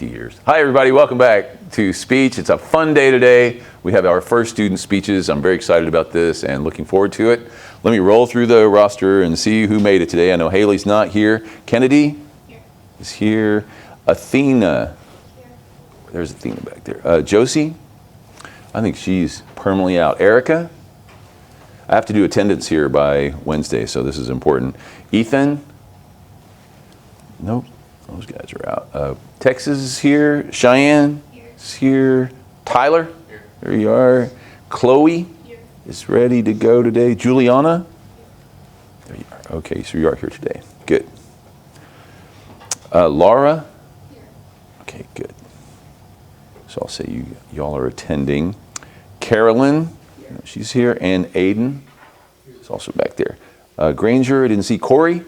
ski years. Hi everybody, welcome back to Speech. It's a fun day today. We have our first student speeches. I'm very excited about this and looking forward to it. Let me roll through the roster and see who made it today. I know Haley's not here. Kennedy is here. Athena, there's Athena back there. Josie, I think she's permanently out. Erica, I have to do attendance here by Wednesday, so this is important. Ethan, nope. Those guys are out. Texas is here. Cheyenne is here. Tyler, there you are. Chloe is ready to go today. Juliana, there you are. Okay, so you are here today. Good. Laura, okay, good. So I'll say y'all are attending. Carolyn, she's here, and Aiden is also back there. Granger, I didn't see Corey.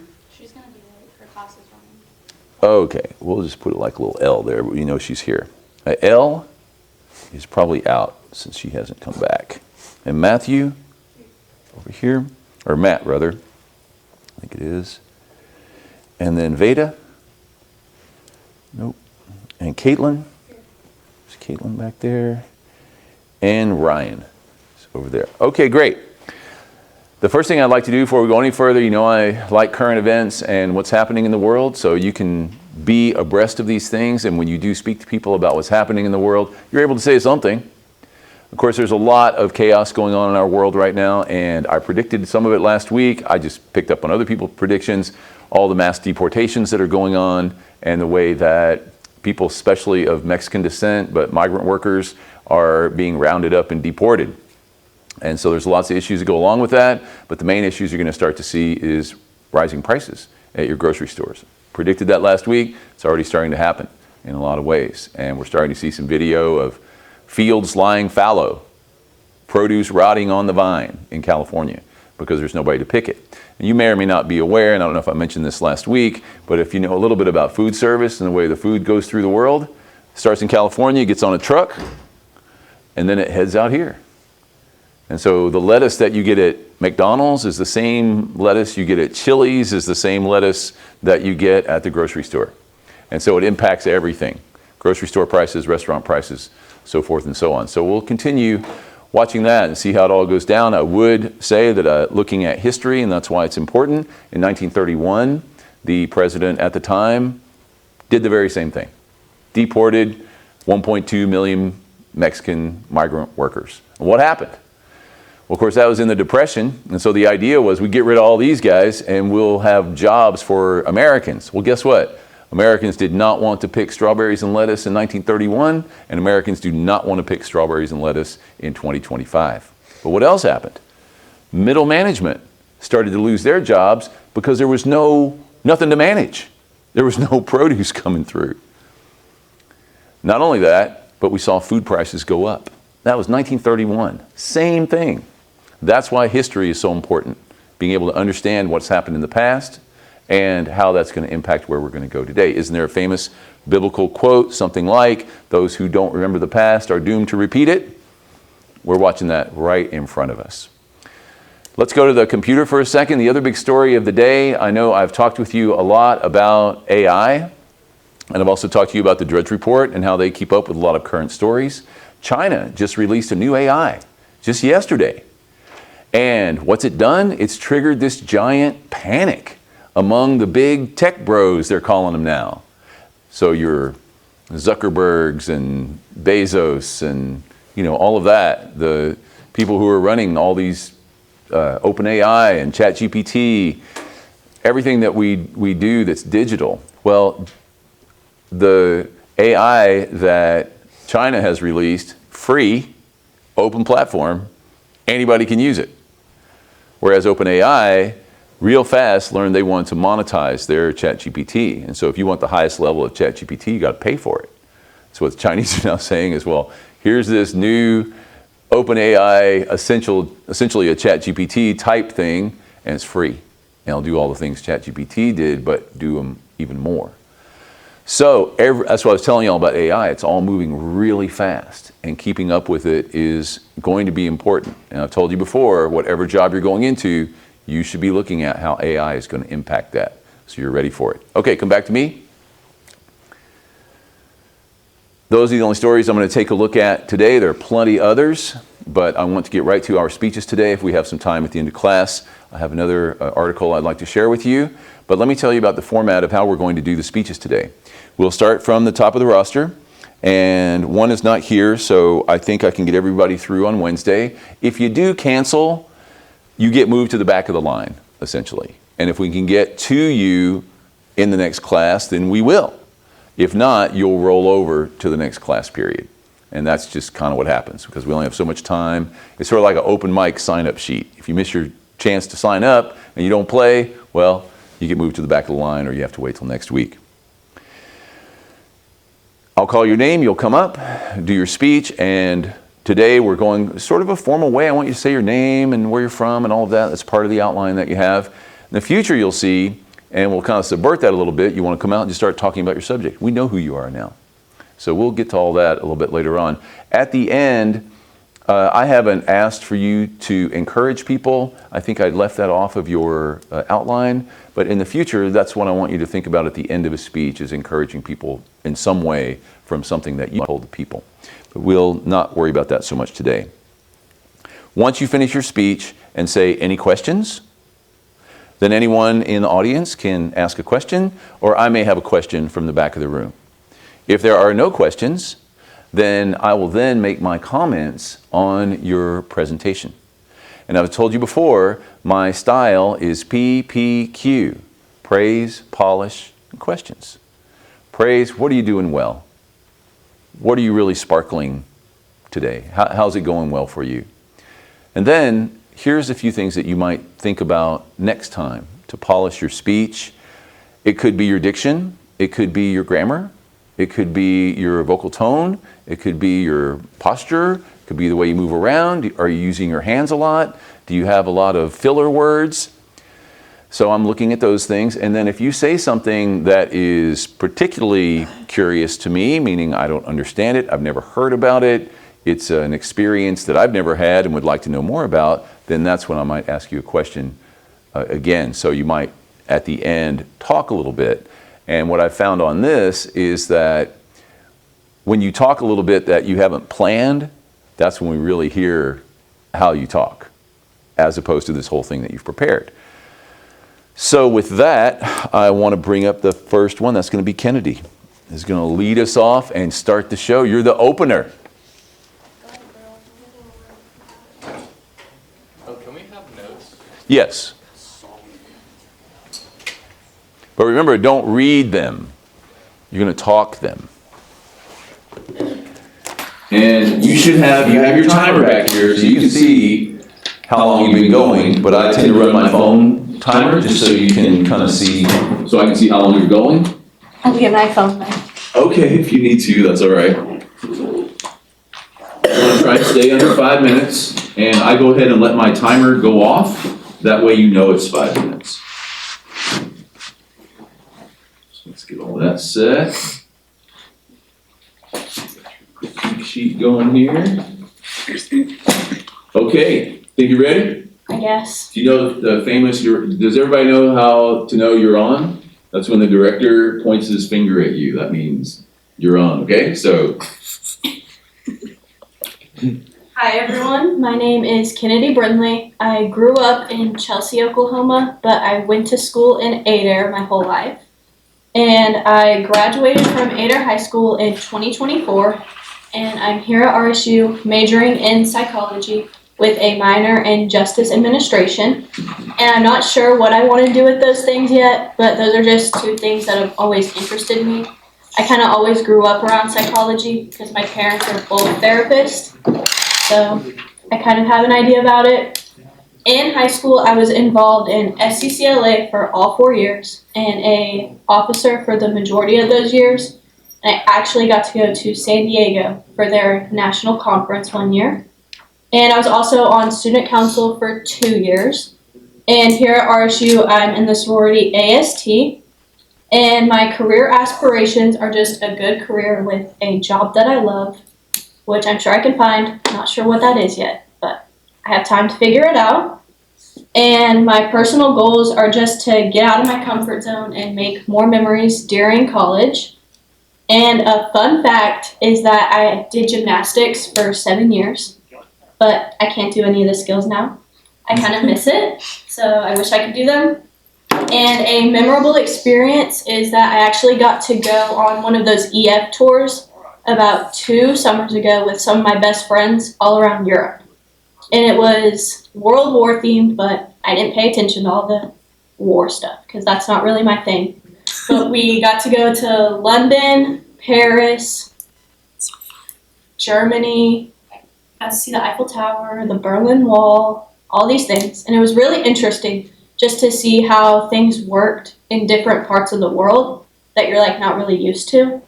Okay, we'll just put it like a little L there, but you know she's here. L is probably out since she hasn't come back. And Matthew, over here, or Matt rather, I think it is. And then Veda, nope. And Caitlin, there's Caitlin back there. And Ryan is over there. Okay, great. The first thing I'd like to do before we go any further, you know I like current events and what's happening in the world, so you can be abreast of these things, and when you do speak to people about what's happening in the world, you're able to say something. Of course, there's a lot of chaos going on in our world right now, and I predicted some of it last week. I just picked up on other people's predictions, all the mass deportations that are going on, and the way that people, especially of Mexican descent, but migrant workers, are being rounded up and deported. And so there's lots of issues that go along with that, but the main issues you're going to start to see is rising prices at your grocery stores. Predicted that last week. It's already starting to happen in a lot of ways. And we're starting to see some video of fields lying fallow, produce rotting on the vine in California because there's nobody to pick it. And you may or may not be aware, and I don't know if I mentioned this last week, but if you know a little bit about food service and the way the food goes through the world, it starts in California, gets on a truck, and then it heads out here. And so the lettuce that you get at McDonald's is the same lettuce you get at Chili's, is the same lettuce that you get at the grocery store. And so it impacts everything. Grocery store prices, restaurant prices, so forth and so on. So we'll continue watching that and see how it all goes down. I would say that looking at history, and that's why it's important, in 1931, the president at the time did the very same thing. Deported 1.2 million Mexican migrant workers. And what happened? Well, of course, that was in the Depression, and so the idea was we get rid of all these guys and we'll have jobs for Americans. Well, guess what? Americans did not want to pick strawberries and lettuce in 1931, and Americans do not want to pick strawberries and lettuce in 2025. But what else happened? Middle management started to lose their jobs because there was nothing to manage. There was no produce coming through. Not only that, but we saw food prices go up. That was 1931. Same thing. That's why history is so important. Being able to understand what's happened in the past and how that's going to impact where we're going to go today. Isn't there a famous biblical quote, something like, those who don't remember the past are doomed to repeat it? We're watching that right in front of us. Let's go to the computer for a second. The other big story of the day, I know I've talked with you a lot about AI, and I've also talked to you about the Drudge Report and how they keep up with a lot of current stories. China just released a new AI just yesterday. And what's it done? It's triggered this giant panic among the big tech bros, they're calling them now. So your Zuckerbergs and Bezos and all of that, the people who are running all these OpenAI and ChatGPT, everything that we do that's digital. Well, the AI that China has released, free, open platform, anybody can use it. Whereas OpenAI, real fast, learned they wanted to monetize their ChatGPT. And so if you want the highest level of ChatGPT, you got to pay for it. So what the Chinese are now saying is, well, here's this new OpenAI, essentially a ChatGPT type thing, and it's free. And it'll do all the things ChatGPT did, but do them even more. So that's what I was telling y'all about AI. It's all moving really fast, and keeping up with it is going to be important. And I've told you before, whatever job you're going into, you should be looking at how AI is going to impact that, so you're ready for it. Okay, come back to me. Those are the only stories I'm going to take a look at today. There are plenty others, but I want to get right to our speeches today. If we have some time at the end of class, I have another article I'd like to share with you. But let me tell you about the format of how we're going to do the speeches today. We'll start from the top of the roster, and one is not here, so I think I can get everybody through on Wednesday. If you do cancel, you get moved to the back of the line, essentially. And if we can get to you in the next class, then we will. If not, you'll roll over to the next class period. And that's just kind of what happens because we only have so much time. It's sort of like an open mic sign-up sheet. If you miss your chance to sign up and you don't play, well, you get moved to the back of the line or you have to wait till next week. I'll call your name, you'll come up, do your speech, and today we're going sort of a formal way. I want you to say your name and where you're from and all of that. That's part of the outline that you have. In the future, you'll see, and we'll kind of subvert that a little bit. You want to come out and just start talking about your subject. We know who you are now. So we'll get to all that a little bit later on. At the end, I haven't asked for you to encourage people. I think I left that off of your outline. But in the future, that's what I want you to think about at the end of a speech, is encouraging people in some way from something that you told the people. But we'll not worry about that so much today. Once you finish your speech and say, any questions? Then anyone in the audience can ask a question, or I may have a question from the back of the room. If there are no questions, then I will then make my comments on your presentation. And I've told you before, my style is PPQ, praise, polish, and questions. Praise, what are you doing well? What are you really sparkling today? How's it going well for you? And then here's a few things that you might think about next time to polish your speech. It could be your diction. It could be your grammar. It could be your vocal tone. It could be your posture. It could be the way you move around. Are you using your hands a lot? Do you have a lot of filler words? So I'm looking at those things. And then if you say something that is particularly curious to me, meaning I don't understand it, I've never heard about it, it's an experience that I've never had and would like to know more about, then that's when I might ask you a question again. So you might, at the end, talk a little bit. And what I've found on this is that when you talk a little bit that you haven't planned, that's when we really hear how you talk, as opposed to this whole thing that you've prepared. So with that, I want to bring up the first one. That's going to be Kennedy. He's going to lead us off and start the show. You're the opener. Oh, can we have notes? Yes. But remember, don't read them. You're going to talk them. And you have your timer back here so you can see how long you've been going, but I tend to run my phone timer just so you can kind of see, so I can see how long you're going. I'll get my phone back. Okay, if you need to, that's all right. I'm going to try to stay under 5 minutes, and I go ahead and let my timer go off. That way you know it's 5 minutes. So let's get all that set. Quick sheet going here. Okay, think you're ready? I guess. Do you know the famous, does everybody know how to know you're on? That's when the director points his finger at you. That means you're on, okay? So. Hi everyone, my name is Kennedy Brindley. I grew up in Chelsea, Oklahoma, but I went to school in Adair my whole life. And I graduated from Adair High School in 2024, and I'm here at RSU majoring in psychology with a minor in justice administration. And I'm not sure what I want to do with those things yet, but those are just two things that have always interested me. I kind of always grew up around psychology because my parents are both therapists, so I kind of have an idea about it. In high school, I was involved in SCCLA for all 4 years and an officer for the majority of those years. And I actually got to go to San Diego for their national conference 1 year. And I was also on student council for 2 years. And here at RSU, I'm in the sorority AST. And my career aspirations are just a good career with a job that I love, which I'm sure I can find. Not sure what that is yet, but I have time to figure it out. And my personal goals are just to get out of my comfort zone and make more memories during college. And a fun fact is that I did gymnastics for 7 years, but I can't do any of the skills now. I kind of miss it, so I wish I could do them. And a memorable experience is that I actually got to go on one of those EF tours about 2 summers ago with some of my best friends all around Europe. And it was World War themed, but I didn't pay attention to all the war stuff because that's not really my thing. But we got to go to London, Paris, Germany, got to see the Eiffel Tower, the Berlin Wall, all these things. And it was really interesting just to see how things worked in different parts of the world that you're like not really used to.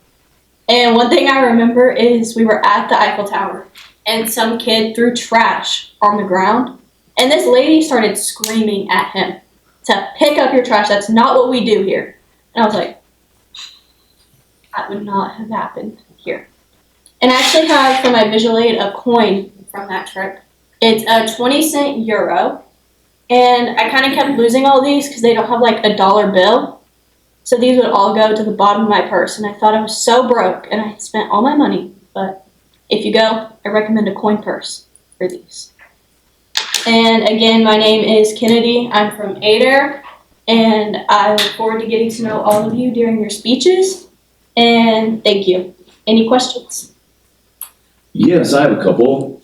And one thing I remember is we were at the Eiffel Tower and some kid threw trash on the ground. And this lady started screaming at him to pick up your trash. That's not what we do here. And I was like, that would not have happened here. And I actually have for my visual aid a coin from that trip. It's a 20-cent euro. And I kind of kept losing all these because they don't have like a dollar bill. So these would all go to the bottom of my purse. And I thought I was so broke and I had spent all my money. But if you go, I recommend a coin purse for these. And again, my name is Kennedy. I'm from Adair. And I look forward to getting to know all of you during your speeches. And thank you. Any questions? Yes, I have a couple.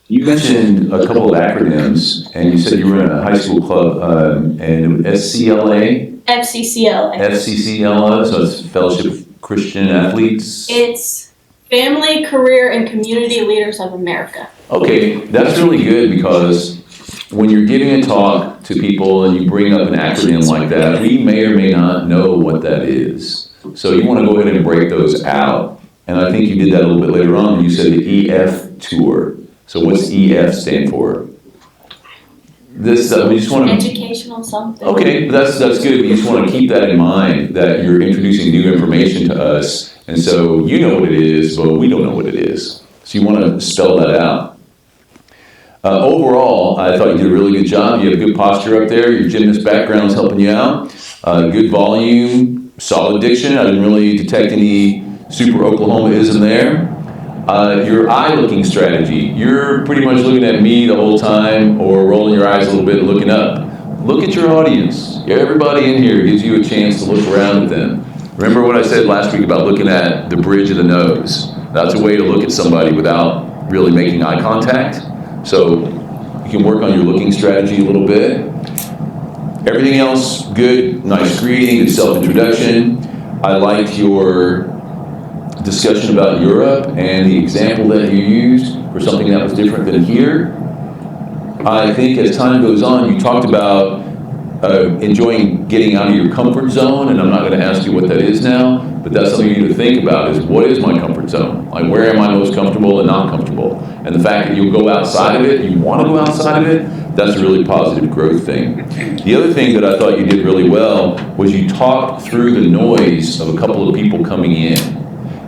You mentioned a couple of acronyms, and you said you were in a high school club, and SCLA? FCCLA. FCCLA, so it's Fellowship of Christian Athletes? It's Family, Career, and Community Leaders of America. Okay, that's really good because when you're giving a talk to people and you bring up an acronym like that, we may or may not know what that is. So you want to go ahead and break those out. And I think you did that a little bit later on. You said the EF tour. So what's EF stand for? This we just want to. Educational something. Okay, that's good. We just want to keep that in mind that you're introducing new information to us, and so you know what it is, but we don't know what it is. So you want to spell that out. Overall, I thought you did a really good job. You have good posture up there. Your gymnast background is helping you out. Good volume, solid diction. I didn't really detect any super Oklahomaism there. Your eye-looking strategy. You're pretty much looking at me the whole time or rolling your eyes a little bit and looking up. Look at your audience. Everybody in here gives you a chance to look around at them. Remember what I said last week about looking at the bridge of the nose? That's a way to look at somebody without really making eye contact. So you can work on your looking strategy a little bit. Everything else, good, nice greeting, good self-introduction. I liked your discussion about Europe and the example that you used for something that was different than here. I think as time goes on, you talked about enjoying getting out of your comfort zone, and I'm not going to ask you what that is now, but that's something you need to think about is what is my comfort zone? Like where am I most comfortable and not comfortable? And the fact that you'll go outside of it, you want to go outside of it, that's a really positive growth thing. The other thing that I thought you did really well was you talked through the noise of a couple of people coming in.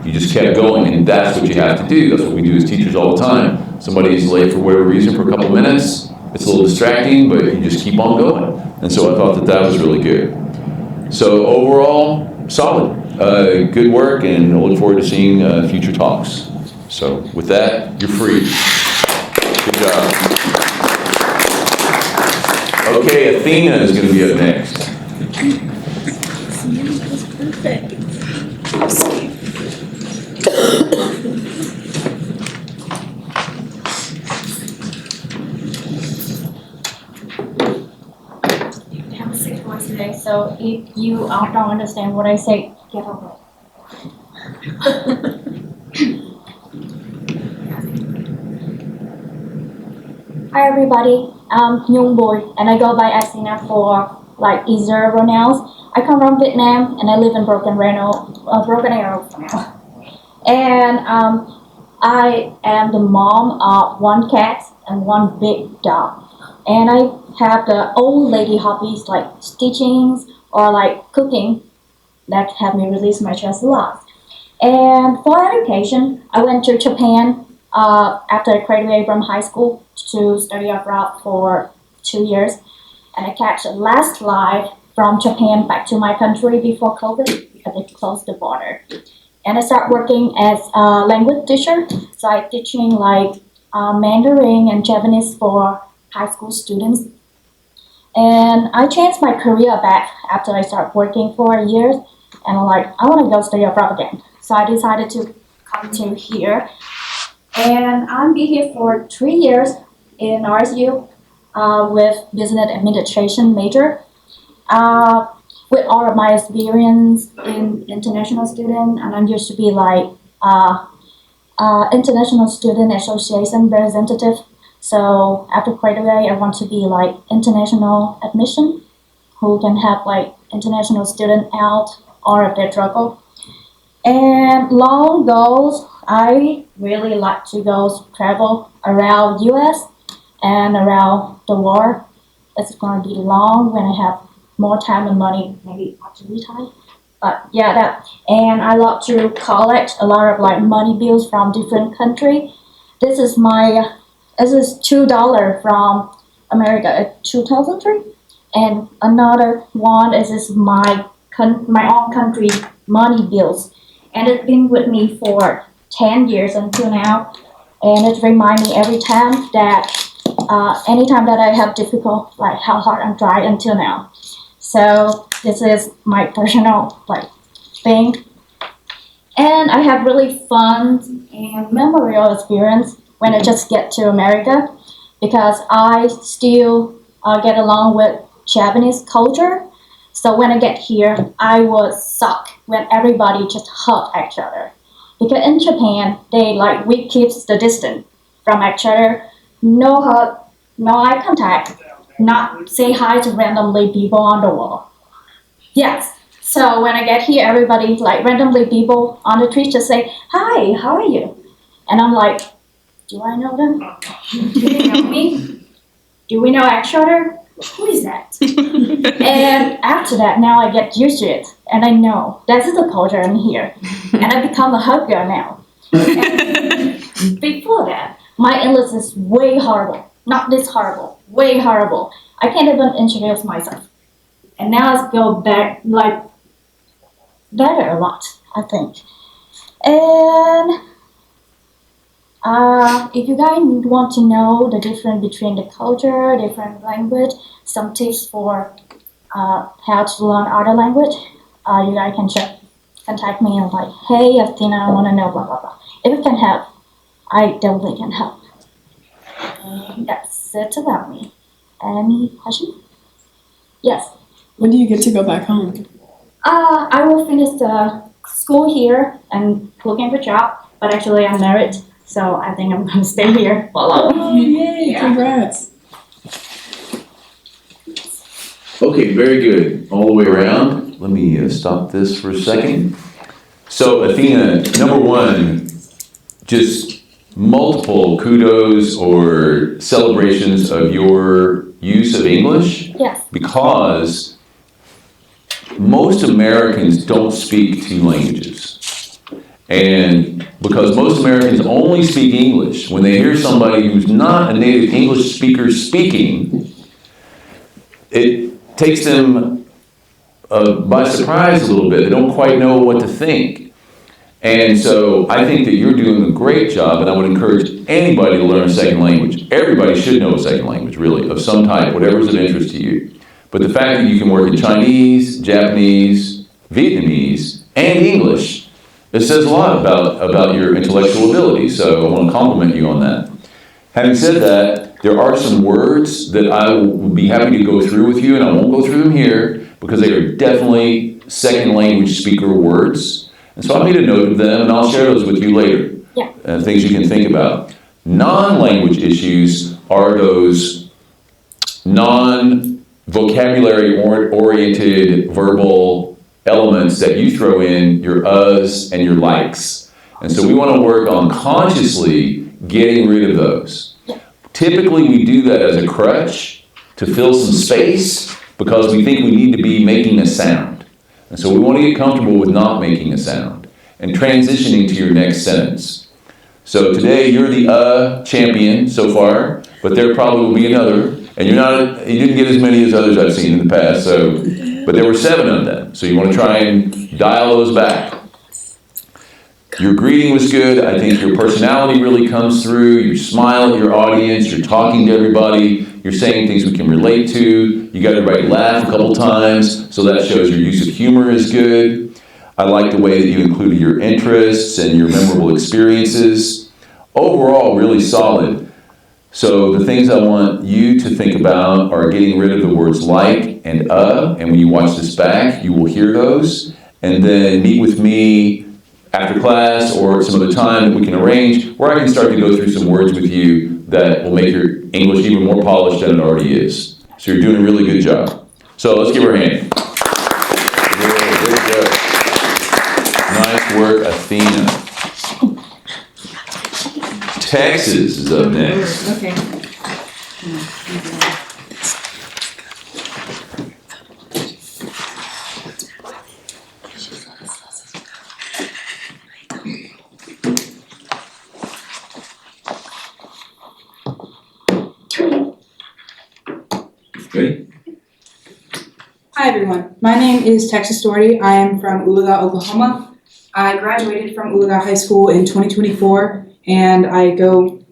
You just kept going, and that's what you have to do. That's what we do as teachers all the time. Somebody's late for whatever reason for a couple of minutes. It's a little distracting, but you just keep on going. And so I thought that was really good. So overall, solid. Good work, and I look forward to seeing future talks. So with that, you're free. Good job. Okay, Athena is going to be up next. Today, so if you don't understand what I say, get over it. Hi everybody, I'm Nhung Boy and I go by Athena for like easier pronouns. I come from Vietnam and I live in Broken Arrow for now. And I am the mom of one cat and one big dog. And I have the old lady hobbies like stitching or like cooking that have me release my stress a lot. And for education, I went to Japan after I graduated from high school to study abroad for 2 years. And I catch the last flight from Japan back to my country before COVID because they closed the border. and I started working as a language teacher. So I teaching like Mandarin and Japanese for high school students. And I changed my career back after I started working for a year, and I'm like, I want to go study abroad again. So I decided to come to here, and I'll be here for 3 years in RSU with business administration major. With all of my experience in international student, and I used to be like international student association representative. So after graduate, I want to be like international admission, who can have like international student out all of their trouble. And long goals, I really like to go travel around US and around the world. It's gonna be long when I have more time and money, maybe after retire. But yeah, that. And I love to collect a lot of like money bills from different country. This is $2 from America, 2003. And another one is my own country money bills. And it's been with me for 10 years until now. And it reminds me every time that anytime that I have difficult, like how hard I'm trying until now. So this is my personal like thing. And I have really fun and memorable experience when I just get to America, because I still get along with Japanese culture. So when I get here, I was shocked when everybody just hug each other. Because in Japan, we keep the distance from each other, no hug, no eye contact, not say hi to randomly people on the wall. Yes. So when I get here, everybody randomly people on the street just say, "Hi, how are you?" And I'm like, do I know them? Do they know me? Do we know each other? Who is that? And after that, now I get used to it, and I know that's the culture in here, and I become a hugger now. And before that, my English is way horrible. Not this horrible, way horrible. I can't even introduce myself. And now it's go back better a lot, I think. And if you guys want to know the difference between the culture, different language, some tips for how to learn other language, you guys can contact me and hey, Athena, I want to know blah blah blah. If it can help, I definitely can help. And that's it about me. Any question? Yes. When do you get to go back home? I will finish the school here and looking for a job, but actually I'm married, so I think I'm going to stay here for long. Oh, yay, Yeah. congrats. Okay, very good. All the way around. Let me stop this for a second. So, Athena, number one, just multiple kudos or celebrations of your use of English, Yes. because most Americans don't speak two languages. And because most Americans only speak English, when they hear somebody who's not a native English speaker speaking, it takes them by surprise a little bit. They don't quite know what to think. And so I think that you're doing a great job, and I would encourage anybody to learn a second language. Everybody should know a second language, really, of some type, whatever is of interest to you. But the fact that you can work in Chinese, Japanese, Vietnamese, and English, it says a lot about your intellectual ability. So I want to compliment you on that. Having said that, there are some words that I will be happy to go through with you, and I won't go through them here because they are definitely second language speaker words. And so I made a note of them, and I'll share those with you later. Yeah. Things you can think about. Non-language issues are those non-vocabulary oriented verbal elements that you throw in your uhs and your likes. And so we want to work on consciously getting rid of those. Typically we do that as a crutch to fill some space because we think we need to be making a sound. And so we want to get comfortable with not making a sound and transitioning to your next sentence. So today you're the champion so far, but there probably will be another. And you didn't get as many as others I've seen in the past, but there were 7 of them. So you want to try and dial those back. Your greeting was good. I think your personality really comes through. You smile at your audience. You're talking to everybody. You're saying things we can relate to. You got everybody to laugh a couple times, so that shows your use of humor is good. I like the way that you included your interests and your memorable experiences. Overall, really solid. So the things I want you to think about are getting rid of the words like and when you watch this back, you will hear those. And then meet with me after class or some other time that we can arrange where I can start to go through some words with you that will make your English even more polished than it already is. So you're doing a really good job. So let's give her a hand. Very good. Nice work, Athena. Texas is up next. Okay. Ready? Hi everyone, my name is Texas Doherty. I am from Oologah, Oklahoma. I graduated from Oologah High School in 2024 and I go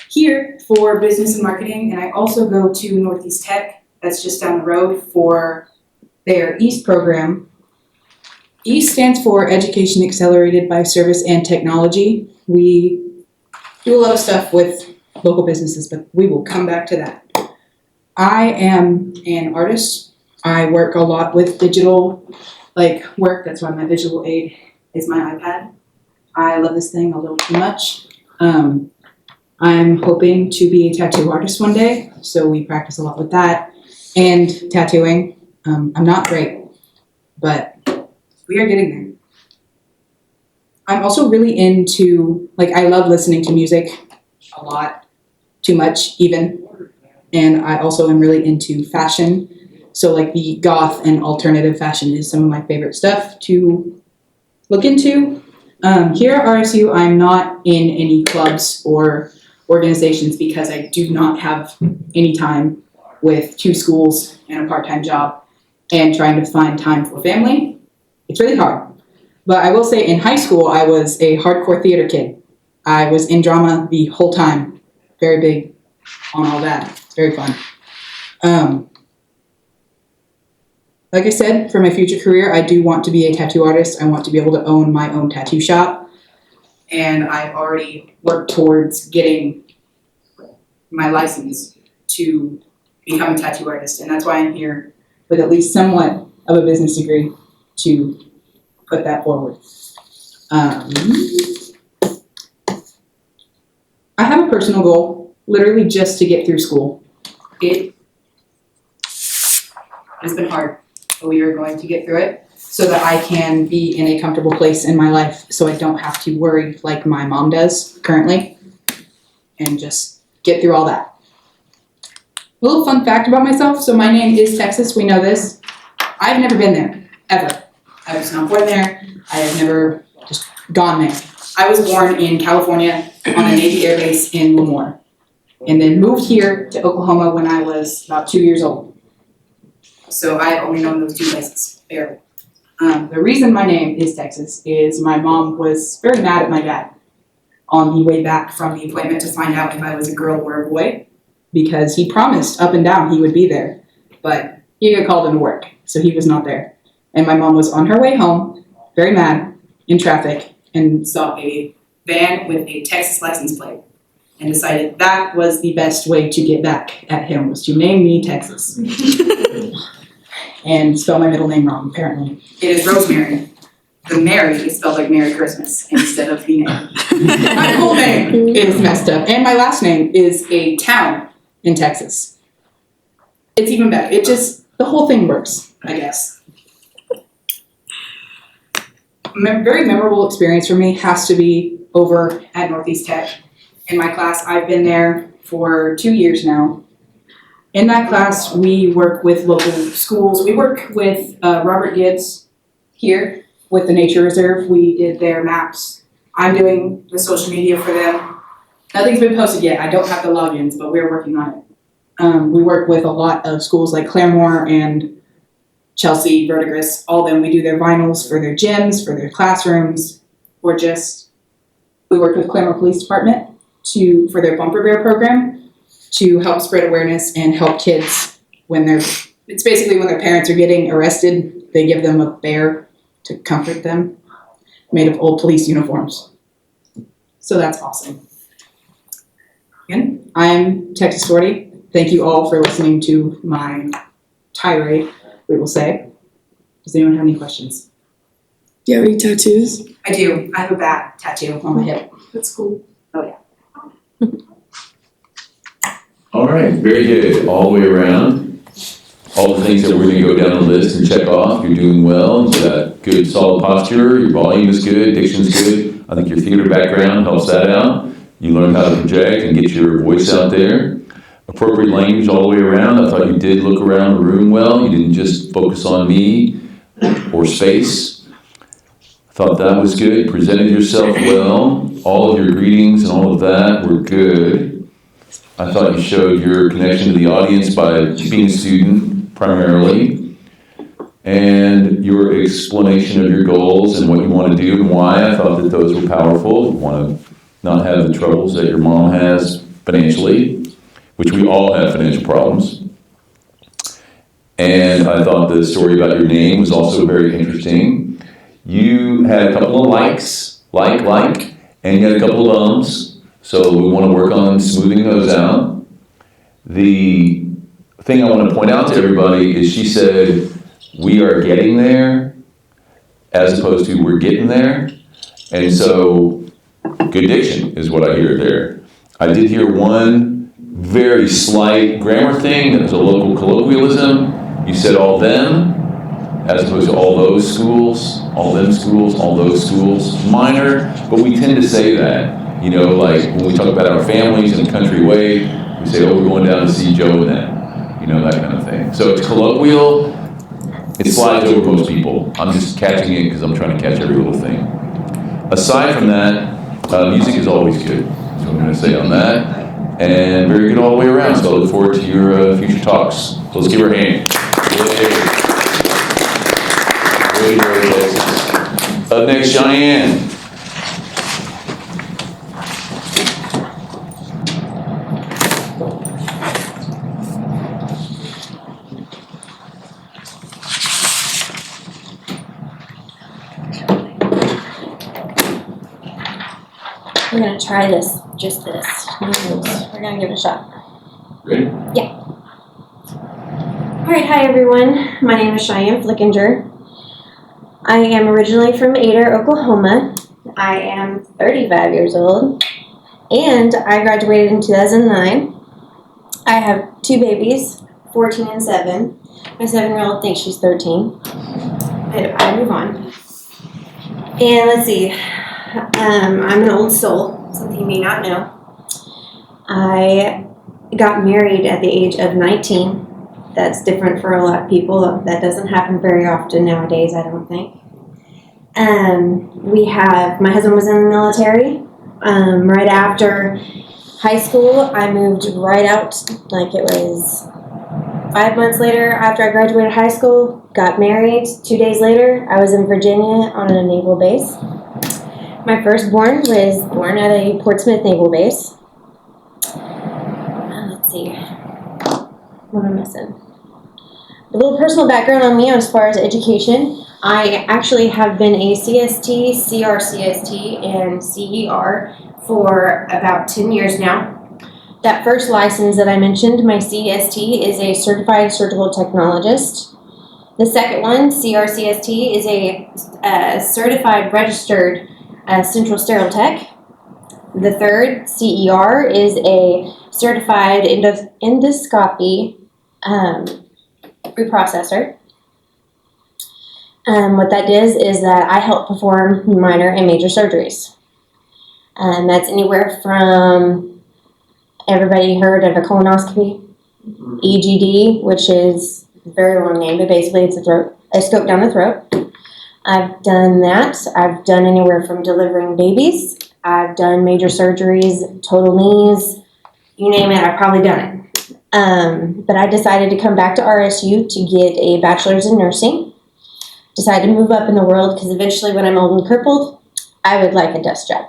here for business and marketing, and I also go to Northeast Tech, that's just down the road, for their EAST program. EAST stands for Education Accelerated by Service and Technology. We do a lot of stuff with local businesses, but we will come back to that. I am an artist. I work a lot with digital work. That's why my visual aid is my iPad. I love this thing a little too much. I'm hoping to be a tattoo artist one day, so we practice a lot with that and tattooing. I'm not great, but we are getting there. I'm also really into, I love listening to music a lot, too much even. And I also am really into fashion. So the goth and alternative fashion is some of my favorite stuff to look into. Here at RSU, I'm not in any clubs or organizations because I do not have any time with 2 schools and a part-time job and trying to find time for family. It's really hard. But I will say in high school, I was a hardcore theater kid. I was in drama the whole time. Very big on all that. It's very fun. Like I said, for my future career, I do want to be a tattoo artist. I want to be able to own my own tattoo shop. And I've already worked towards getting my license to become a tattoo artist. And that's why I'm here with at least somewhat of a business degree to put that forward. I have a personal goal, literally just to get through school. It has been hard, but we are going to get through it so that I can be in a comfortable place in my life so I don't have to worry like my mom does currently, and just get through all that. A little fun fact about myself. So my name is Texas, we know this. I've never been there, ever. I was not born there. I have never just gone there. I was born in California on a Navy Air Base in Lemoore, and then moved here to Oklahoma when I was about 2 years old. So I have only known those 2 places, barely. The reason my name is Texas is my mom was very mad at my dad on the way back from the appointment to find out if I was a girl or a boy, because he promised up and down he would be there, but he got called into work, so he was not there. And my mom was on her way home, very mad, in traffic, and saw a van with a Texas license plate, and decided that was the best way to get back at him, was to name me Texas. And spell my middle name wrong, apparently. It is Rosemary. The Mary is spelled like Merry Christmas instead of the name. My full name is messed up, and my last name is a town in Texas. It's even better. It just, the whole thing works, I guess. Very memorable experience for me has to be over at Northeast Tech. In my class, I've been there for 2 years now. In that class, we work with local schools. We work with Robert Gibbs here with the Nature Reserve. We did their maps. I'm doing the social media for them. Nothing's been posted yet. I don't have the logins, but we're working on it. We work with a lot of schools like Claremore and Chelsea, Verdigris, all of them. We do their vinyls for their gyms, for their classrooms, or just we worked with Claremore Police Department for their Bumper Bear program to help spread awareness and help kids it's basically when their parents are getting arrested, they give them a bear to comfort them, made of old police uniforms. So that's awesome. Again, I'm Texas Doherty. Thank you all for listening to my tirade, we will say. Does anyone have any questions? Do you have any tattoos? I do. I have a bat tattoo on my hip. That's cool. All right, very good, all the way around. All the things that we're gonna go down the list and check off, you're doing well, you've got good solid posture, your volume is good, diction's good. I think your theater background helps that out. You learned how to project and get your voice out there. Appropriate language all the way around. I thought you did look around the room well. You didn't just focus on me or space. I thought that was good. You presented yourself well. All of your greetings and all of that were good. I thought you showed your connection to the audience by being a student primarily, and your explanation of your goals and what you want to do and why. I thought that those were powerful. You want to not have the troubles that your mom has financially, which we all have financial problems. And I thought the story about your name was also very interesting. You had a couple of likes, and you had a couple of ums. So we want to work on smoothing those out. The thing I want to point out to everybody is she said, we are getting there, as opposed to we're getting there. And so good diction is what I hear there. I did hear one very slight grammar thing that was a local colloquialism. You said all them, as opposed to all those schools, all them schools, all those schools. Minor, but we tend to say that. You know, like when we talk about our families in a country way, we say, oh, we're going down to see Joe and them. You know, that kind of thing. So it's colloquial. It slides over most people. I'm just catching it because I'm trying to catch every little thing. Aside from that, music is always good. That's what I'm going to say on that. And very good all the way around. So I look forward to your future talks. So let's give her a hand. Yay. Texas. Up next, Cheyenne. We're gonna try this, just this. We're gonna give it a shot. Ready? Alright, hi everyone. My name is Cheyenne Flickinger. I am originally from Adair, Oklahoma. I am 35 years old, and I graduated in 2009. I have two babies, 14 and 7. My 7-year-old thinks she's 13. But I move on. And let's see. I'm an old soul, something you may not know. I got married at the age of 19. That's different for a lot of people. That doesn't happen very often nowadays, I don't think. My husband was in the military. Right after high school, I moved right out, like it was 5 months later after I graduated high school, got married. 2 days later, I was in Virginia on a naval base. My firstborn was born at a Portsmouth naval base. Let's see. What am I missing? A little personal background on me as far as education. I actually have been a CST, CRCST, and CER for about 10 years now. That first license that I mentioned, my CST, is a Certified Surgical Technologist. The second one, CRCST, is a Certified Registered Central Sterile Tech. The third, CER, is a Certified Endoscopy Reprocessor. What that is that I help perform minor and major surgeries. That's anywhere from, everybody heard of a colonoscopy? EGD, which is a very long name, but basically it's a scope down the throat. I've done that. I've done anywhere from delivering babies. I've done major surgeries, total knees, you name it, I've probably done it. But I decided to come back to RSU to get a bachelor's in nursing. Decided to move up in the world because eventually when I'm old and crippled, I would like a desk job.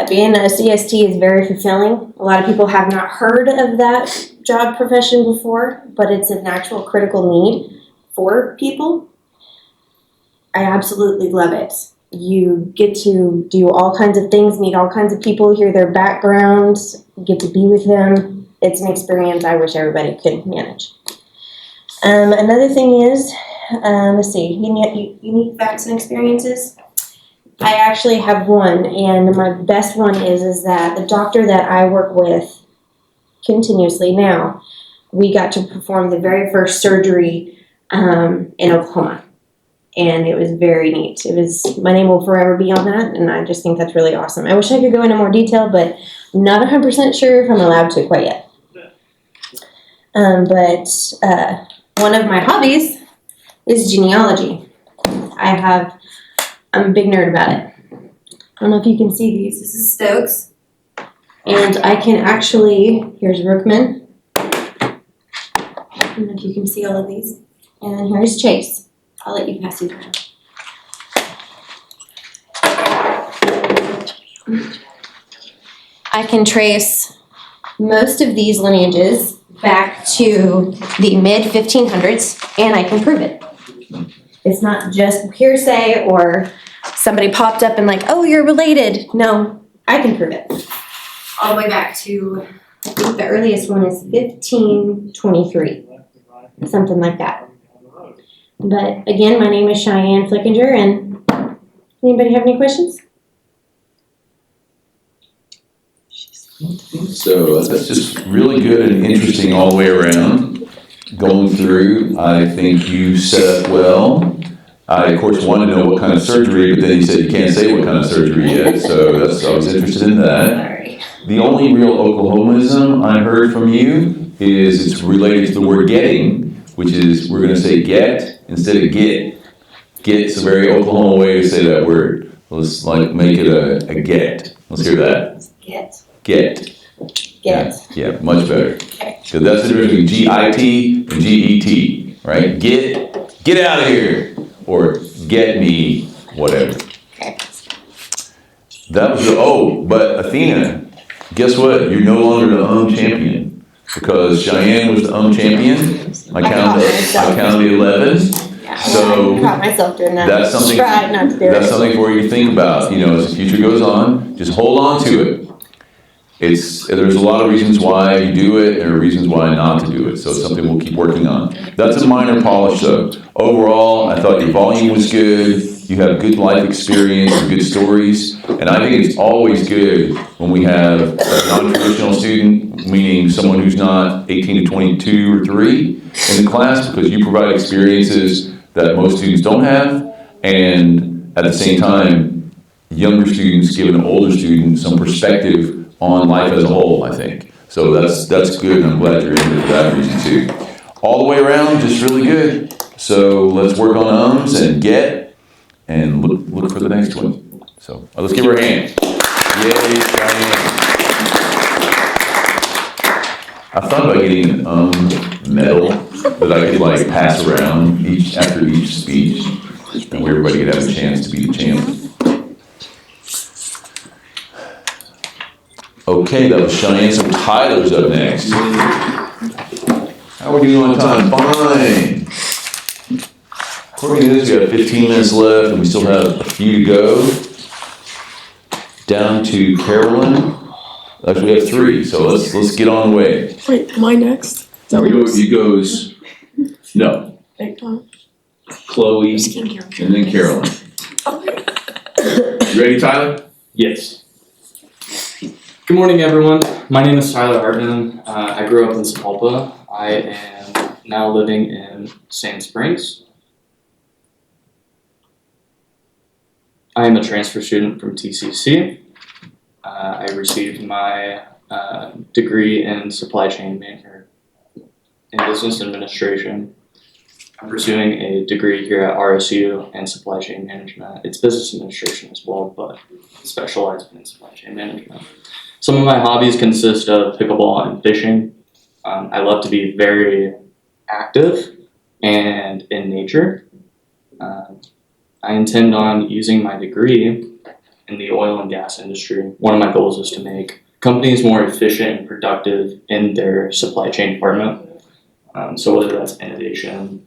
Being a CST is very fulfilling. A lot of people have not heard of that job profession before, but it's an actual critical need for people. I absolutely love it. You get to do all kinds of things, meet all kinds of people, hear their backgrounds, get to be with them. It's an experience I wish everybody could manage. Another thing is, let's see, unique facts and experiences. I actually have one, and my best one is that the doctor that I work with continuously now, we got to perform the very first surgery in Oklahoma, and it was very neat. My name will forever be on that, and I just think that's really awesome. I wish I could go into more detail, but I'm not 100% sure if I'm allowed to quite yet. But one of my hobbies is genealogy. I'm a big nerd about it. I don't know if you can see these. This is Stokes. And I can actually, here's Rookman. I don't know if you can see all of these. And here's Chase. I'll let you pass these around. I can trace most of these lineages back to the mid 1500s, and I can prove it. It's not just hearsay or somebody popped up and like, oh, you're related. No, I can prove it. All the way back to, I think the earliest one is 1523, something like that. But again, my name is Cheyenne Flickinger, and anybody have any questions? So that's just really good and interesting all the way around. Going through, I think you set up well. I, of course, wanted to know what kind of surgery, but then you said you can't say what kind of surgery yet, so I was interested in that. Sorry. The only real Oklahomism I heard from you is it's related to the word getting, which is we're going to say get instead of get. Get's a very Oklahoma way to say that word. Let's make it a get. Let's hear that. Get. Get. Yeah, much better. Okay. So that's the difference between G-I-T and G-E-T, right? Get out of here, or get me, whatever. Okay. That was but Athena, guess what? You're no longer the champion, because Cheyenne was the champion. I counted 11. Yeah, So I caught myself doing that. that's something. Tried not to do That's it. something for you to think about. As the future goes on, just hold on to it. There's a lot of reasons why you do it, and there are reasons why not to do it. So it's something we'll keep working on. That's a minor polish, though. Overall, I thought your volume was good. You have good life experience and good stories. And I think it's always good when we have a non-traditional student, meaning someone who's not 18 to 22 or 3 in the class, because you provide experiences that most students don't have. And at the same time, younger students give an older student some perspective on life as a whole, I think. So that's good, and I'm glad you're in here for that reason too. All the way around, just really good. So let's work on ums and get, and look for the next one. So let's give her a hand. Yay, Cheyenne. I thought about getting an medal that I could pass around after each speech, and where everybody could have a chance to be the champ. Okay, that was Cheyenne. So Tyler's up next. How are we doing on time? Fine. According to this, we got 15 minutes left, and we still have a few to go. Down to Carolyn. Actually, we have 3, so let's get on the way. Wait, am I next? Is that what He goes, no, Chloe, and then Carolyn. You ready, Tyler? Yes. Good morning, everyone. My name is Tyler Hartman. I grew up in Sapulpa. I am now living in Sand Springs. I am a transfer student from TCC. I received my degree in supply chain management in business administration. I'm pursuing a degree here at RSU in supply chain management. It's business administration as well, but specialized in supply chain management. Some of my hobbies consist of pickleball and fishing. I love to be very active and in nature. I intend on using my degree in the oil and gas industry. One of my goals is to make companies more efficient and productive in their supply chain department. So whether that's innovation,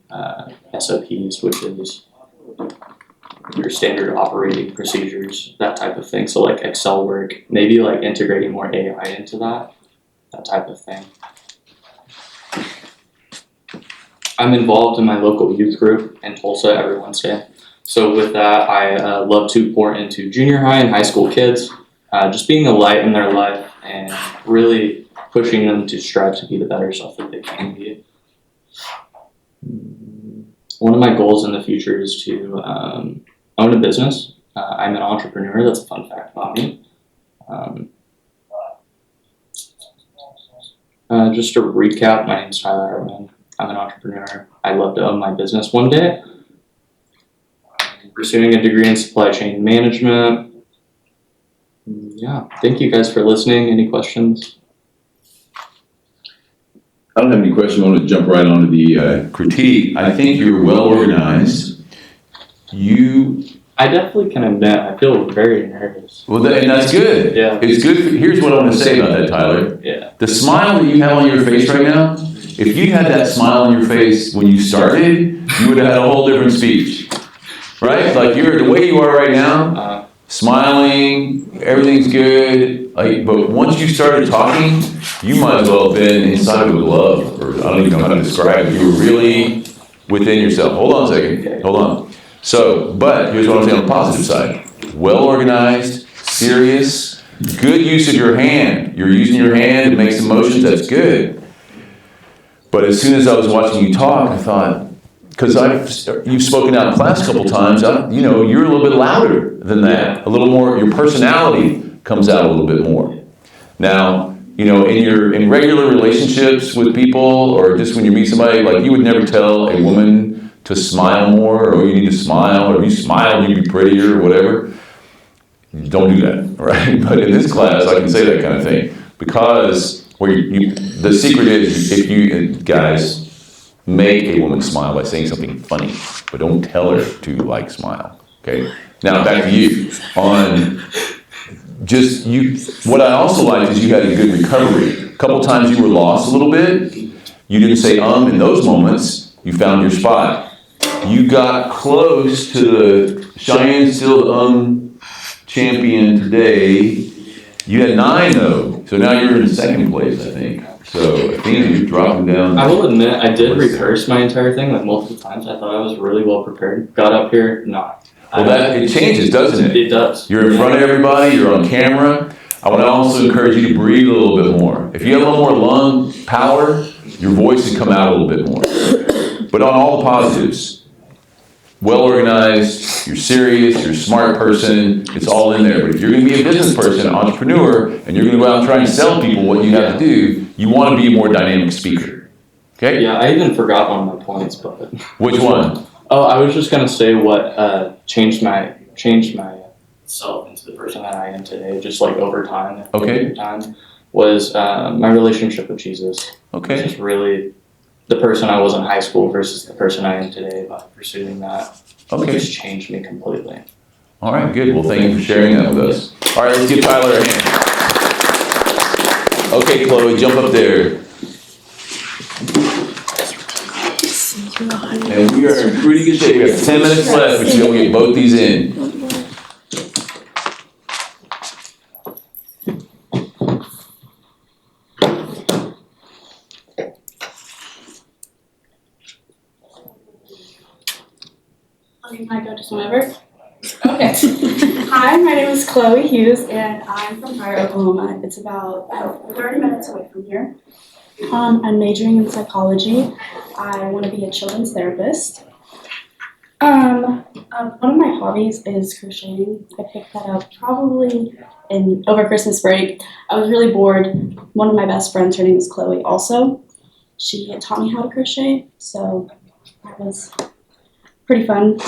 SOPs, which is your standard operating procedures, that type of thing. So like Excel work, maybe like integrating more AI into that type of thing. I'm involved in my local youth group in Tulsa every Wednesday. So with that, I love to pour into junior high and high school kids, just being a light in their life and really pushing them to strive to be the better self that they can be. One of my goals in the future is to own a business. I'm an entrepreneur. That's a fun fact about me. Just to recap, my name's Tyler Hartman. I'm an entrepreneur. I'd love to own my business one day. I'm pursuing a degree in supply chain management. Yeah, thank you guys for listening. Any questions? I don't have any questions. I want to jump right onto the critique. I think you're well organized. I definitely can admit I feel very nervous. Well, and that's good. Yeah. It's good. Here's what I want to say about that, Tyler. Yeah. The smile that you have on your face right now, if you had that smile on your face when you started, you would have had a whole different speech. Right? Like the way you are right now, smiling, everything's good. But once you started talking, you might as well have been inside of a glove, or I don't even know how to describe it. You were really within yourself. Hold on a second. Hold on. So, but here's what I'm saying on the positive side. Well organized, serious, good use of your hand. You're using your hand to make some motions, that's good. But as soon as I was watching you talk, I thought, because you've spoken out in class a couple times, you're a little bit louder than that. A little more, your personality comes out a little bit more. Now, in regular relationships with people, or just when you meet somebody, like you would never tell a woman to smile more, or you need to smile, or if you smile, you'd be prettier, or whatever. Don't do that, right? But in this class, I can say that kind of thing, because the secret is, if you guys make a woman smile by saying something funny, but don't tell her to smile. Okay. Now back to you on just you. What I also liked is you had a good recovery. A couple times you were lost a little bit. You didn't say in those moments. You found your spot. You got close to the Cheyenne Still champion today. You had 9 though, so now you're in second place, I think. So I think you're dropping down. I will admit, I did rehearse my entire thing multiple times. I thought I was really well prepared. Got up here, not. Well, it changes, doesn't it? It does. You're in front of everybody. You're on camera. I want to also encourage you to breathe a little bit more. If you have a little more lung power, your voice can come out a little bit more. But on all the positives, well organized, you're serious, you're a smart person, it's all in there. But if you're going to be a business person, an entrepreneur, and you're going to go out and try and sell people what you have to do, you want to be a more dynamic speaker. Okay? Yeah, I even forgot one of my points, but. Which one? Oh, I was just going to say what changed my self into the person that I am today, just over time. Okay. Time was my relationship with Jesus. Okay. Just really the person I was in high school versus the person I am today by pursuing that. Okay. It just changed me completely. All right, good. Well, thank you for sharing that with us. All right, let's give Tyler a hand. Okay, Chloe, jump up there. And we are in pretty good shape. We have 10 minutes left, but you'll get both these in. Can I go just whenever? Okay. Hi, my name is Chloe Hughes, and I'm from Pryor, Oklahoma. It's about 30 minutes away from here. I'm majoring in psychology. I want to be a children's therapist. One of my hobbies is crocheting. I picked that up probably over Christmas break. I was really bored. One of my best friends, her name is Chloe also. She taught me how to crochet, so that was pretty fun.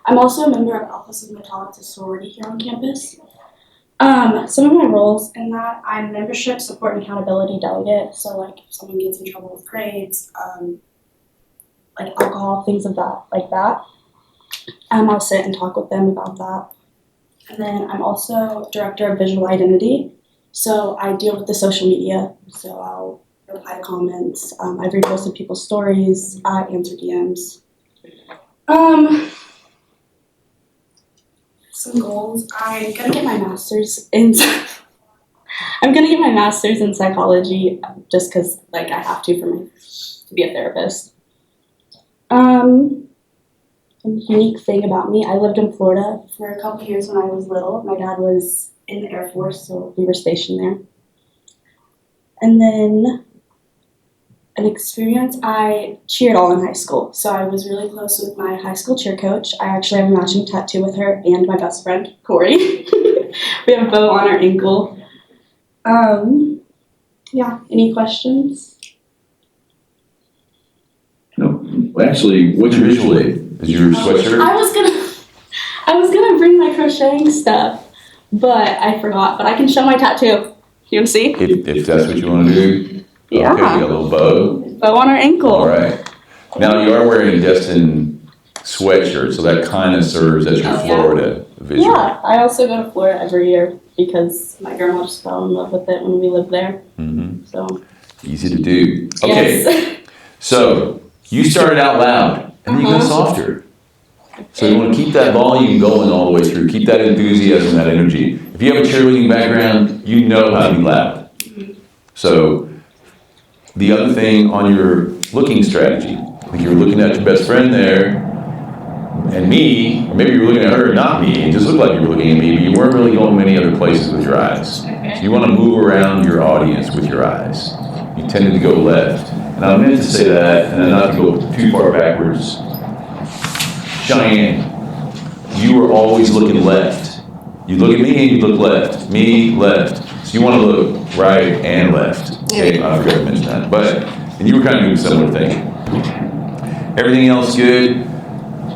I'm also a member of Alpha Sigma Tau, it's a sorority here on campus. Some of my roles in that, I'm membership, support, and accountability delegate. So if someone gets in trouble with grades, alcohol, things of that, like that. I'll sit and talk with them about that. And then I'm also director of visual identity. So I deal with the social media. So I'll reply to comments. I've reposted people's stories. I answer DMs. Some goals. I'm gonna get my master's in. I'm gonna get my master's in psychology just because, like, I have to to be a therapist. A unique thing about me, I lived in Florida for a couple years when I was little. My dad was in the Air Force, so we were stationed there. And then an experience, I cheered all in high school. So I was really close with my high school cheer coach. I actually have a matching tattoo with her and my best friend, Corey. We have a bow on our ankle. Yeah, any questions? No. Well, actually, what's your visual aid? Is your sweatshirt? I was gonna bring my crocheting stuff, but I forgot. But I can show my tattoo. You wanna see? If that's what you want to do. Yeah. Okay, you got a little bow. Bow on our ankle. All right. Now you are wearing a Destin sweatshirt, so that kind of serves as your Oh, yeah. Florida visual. Yeah, I also go to Florida every year because my grandma just fell in love with it when we lived there. Mm-hmm. So Easy to do. Okay, yes. so you started out loud and then you go softer. So you want to keep that volume going all the way through. Keep that enthusiasm, that energy. If you have a cheerleading background, you know how to be loud. So the other thing on your looking strategy, I think you were looking at your best friend there, and me, or maybe you were looking at her, not me. It just looked like you were looking at me, but you weren't really going many other places with your eyes. So you want to move around your audience with your eyes. You tended to go left. And I meant to say that, and then not to go too far backwards. Cheyenne, you were always looking left. You look at me and you look left. Me, left. So you want to look right and left. Okay, I forgot to mention that. And you were kind of doing a similar thing. Everything else good?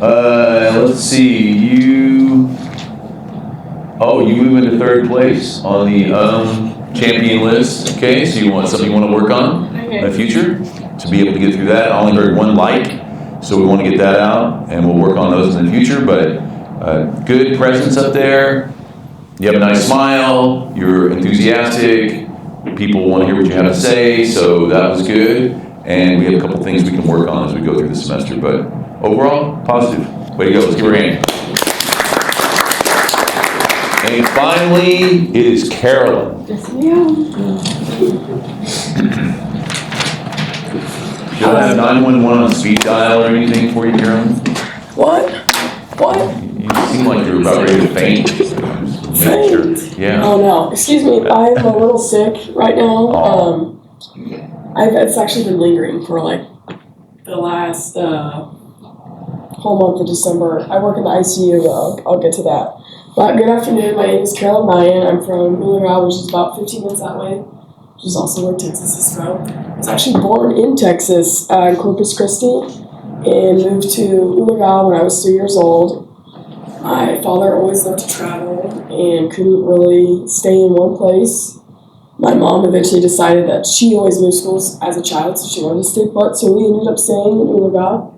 Let's see. You move into third place on the champion list. Okay, so you want something you want to work on in the future to be able to get through that. I only heard one like, so we want to get that out, and we'll work on those in the future. But good presence up there. You have a nice smile. You're enthusiastic. People want to hear what you have to say, so that was good. And we have a couple things we can work on as we go through the semester. But overall, positive. Way to go. Let's give her a hand. And finally, it is Carolyn. Yes, ma'am. Do you have 911 on speed dial or anything for you, Carolyn? What? You seem like you're about ready to faint. Faint? Yeah. Oh no, excuse me, I'm a little sick right now. It's actually been lingering for like the last whole month of December. I work in the ICU though, I'll get to that. But good afternoon, my name is Carolyn Ryan. I'm from Ullaga, which is about 15 minutes that way, which is also where Texas is from. I was actually born in Texas, in Corpus Christi, and moved to Ullaga when I was 3 years old. My father always loved to travel and couldn't really stay in one place. My mom eventually decided that she always moved schools as a child, so she wanted to stay put, so we ended up staying in Ullaga.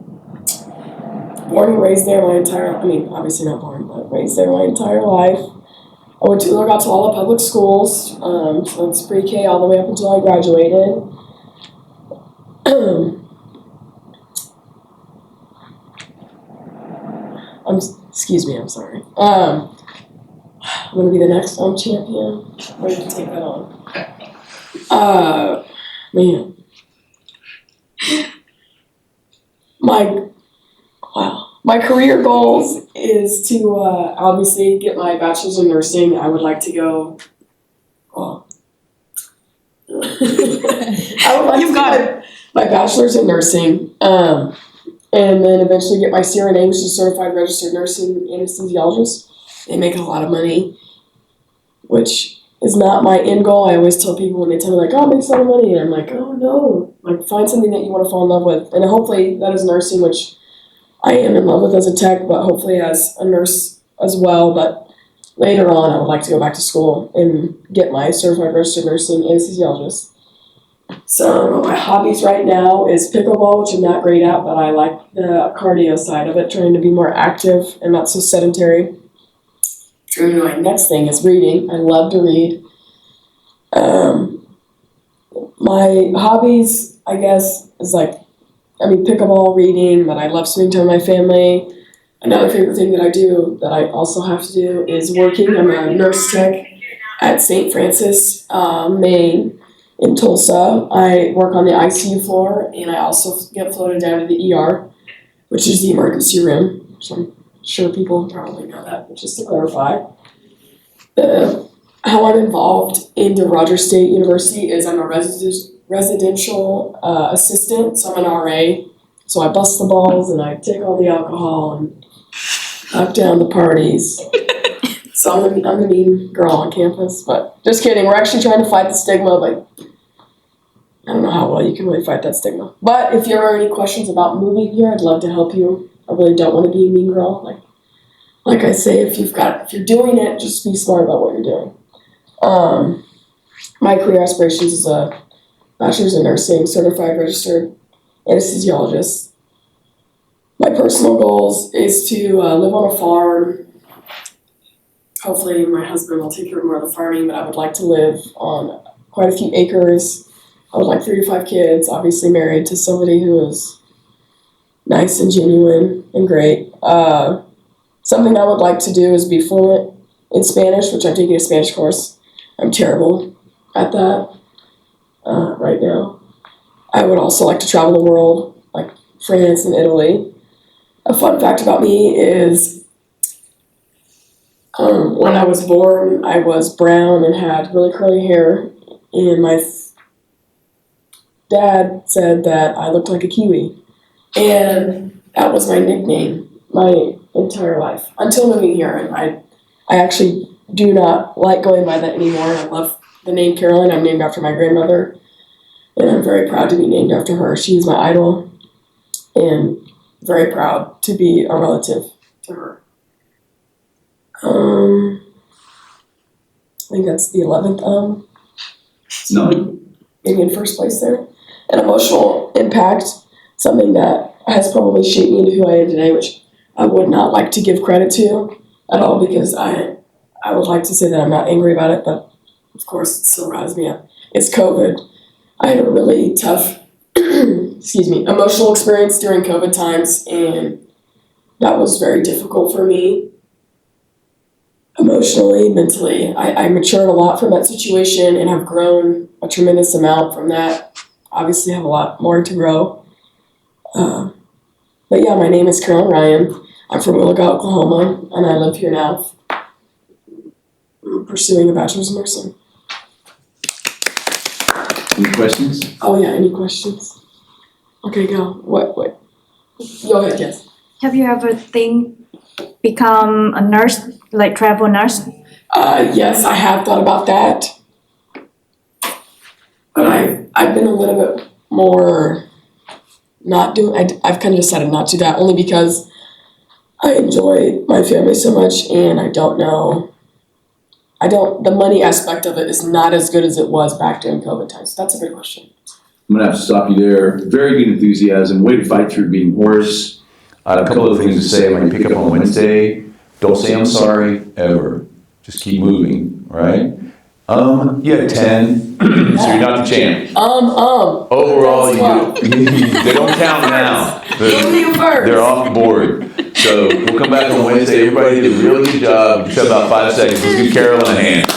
Born and raised there obviously not born, but raised there my entire life. I went to Ullaga to all the public schools, so it's pre-K all the way up until I graduated. Excuse me, I'm sorry. I'm gonna be the next champion. I'm ready to take that on. Man. My career goals is to obviously get my bachelor's in nursing. I would like to go. I would like to get my bachelor's in nursing, and then eventually get my CRNA, which is Certified Registered Nursing Anesthesiologist. They make a lot of money, which is not my end goal. I always tell people when they tell me like, "Oh, it makes a lot of money," and I'm like, "Oh no!" Like find something that you want to fall in love with, and hopefully that is nursing, which I am in love with as a tech, but hopefully as a nurse as well. But later on, I would like to go back to school and get my Certified Registered Nursing Anesthesiologist. So my hobbies right now is pickleball, which I'm not great at, but I like the cardio side of it, trying to be more active and not so sedentary. my next thing is reading. I love to read. My hobbies, I guess, is pickleball, reading, but I love spending time with my family. Another favorite thing that I do that I also have to do is working. I'm a nurse tech at St. Francis, Maine, in Tulsa. I work on the ICU floor, and I also get floated down to the ER, which is the emergency room, which I'm sure people probably know that, but just to clarify. How I'm involved in Rogers State University is I'm a residential assistant, so I'm an RA. So I bust the balls and I take all the alcohol and knock down the parties. So I'm the mean girl on campus, but just kidding. We're actually trying to fight the stigma, but I don't know how well you can really fight that stigma. But if you ever have any questions about moving here, I'd love to help you. I really don't want to be a mean girl. Like I say, if you're doing it, just be smart about what you're doing. My career aspirations is a bachelor's in nursing, certified registered anesthesiologist. My personal goals is to live on a farm. Hopefully my husband will take care of more of the farming, but I would like to live on quite a few acres. I would like 3 to 5 kids, obviously married to somebody who is nice and genuine and great. Something I would like to do is be fluent in Spanish, which I'm taking a Spanish course. I'm terrible at that right now. I would also like to travel the world, like France and Italy. A fun fact about me is when I was born, I was brown and had really curly hair, and my dad said that I looked like a kiwi, and that was my nickname my entire life until moving here. And I actually do not like going by that anymore. I love the name Caroline. I'm named after my grandmother, and I'm very proud to be named after her. She is my idol, and very proud to be a relative to her. I think that's the 11th. No. Maybe in first place there. An emotional impact, something that has probably shaped me into who I am today, which I would not like to give credit to at all, because I would like to say that I'm not angry about it, but of course it still riles me up. It's COVID. I had a really tough, emotional experience during COVID times, and that was very difficult for me. Emotionally, mentally, I matured a lot from that situation and have grown a tremendous amount from that. Obviously have a lot more to grow. But yeah, my name is Caroline Ryan. I'm from Williga, Oklahoma, and I live here now, pursuing a bachelor's in nursing. Any questions? Oh yeah, any questions? Okay, go. What? Go ahead, yes. Have you ever become a nurse, like travel nurse? Yes, I have thought about that. But I've been a little bit more not doing, I've kind of decided not to do that, only because I enjoy my family so much, and the money aspect of it is not as good as it was back during COVID times. So that's a good question. I'm going to have to stop you there. Very good enthusiasm. Way to fight through being hoarse. I have a couple of things to say. I'm going to pick up on Wednesday. Don't say I'm sorry, ever. Just keep moving, right? You had 10, so you're not the champ. Overall, they don't count now. They're off the board. So we'll come back on Wednesday. Everybody did a really good job. Just have about 5 seconds. Let's give Carolyn a hand.